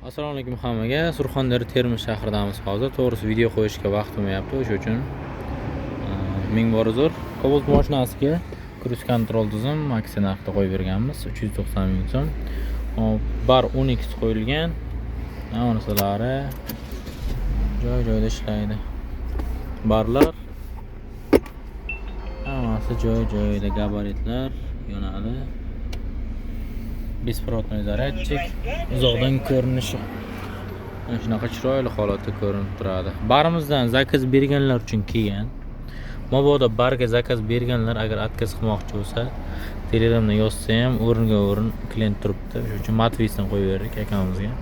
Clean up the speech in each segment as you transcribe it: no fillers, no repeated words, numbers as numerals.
Assalomu alaykum hammaga. Surxondaryo Termiz shahridamiz hozir. To'g'risi video qo'yishga vaqt bo'lmayapti, o'sha uchun ming bor uzr. Cobalt mashinasiga cruise control tizim maksimal narxda qo'yib berganmiz, 390 ming so'm. Bar 12 qo'yilgan. Narsalari joy-joyda ishlaydi. Barlar hammasi joy-joyida, gabaritlar yonadi. Беспроводной zaryadchik, uzoqdan ko'rinishi mana shunaqa chiroyli holatda ko'rinib turadi. Barimizdan zakaz berganlar uchun kelgan. Mabodo barga zakaz berganlar agar отказ qilmoqchi bo'lsa, Telegramdan yozsa ham o'ringa-o'rin klient turibdi. Shuning uchun matvisdan qo'yib berdik akamizga.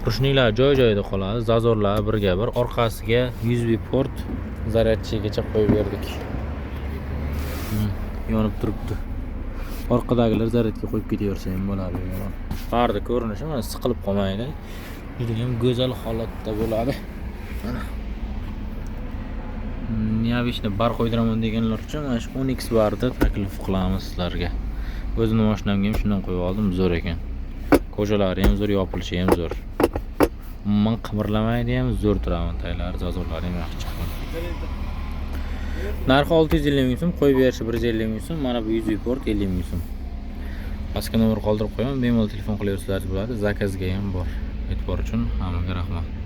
Rushniklar joy-joyida qoladi, zazorlar birga bir, orqasiga USB port zaryadchigacha qo'yib berdik. Yonib turibdi. Orqadagilar zaryadga qo'yib ketaversa ham bo'ladi. Barda ko'rinishi mana siqilib qolmaydi. Juda ham go'zal holatda bo'ladi. Mana. Neobычный bar qo'ydiraman deganlar uchun mana shu 10x barda taklif qilamiz sizlarga. O'zimning mashinamga ham shundan qo'yib oldim, zo'r ekan. Ko'chalari ham zo'r, yopilishi ham zo'r. Umuman qimirlamaydi ham, zo'r turadi taylari, zazorlari ham yaxshi chiqqan. Narxi 650 ming so'm, qo'yib berishi 150 ming so'm, mana bu USB port 50 ming so'm. Pastga nomer qoldirib qo'yaman, bemalol telefon qilaversangiz bo'ladi, zakazga ham bor. E'tibor uchun hammaga rahmat.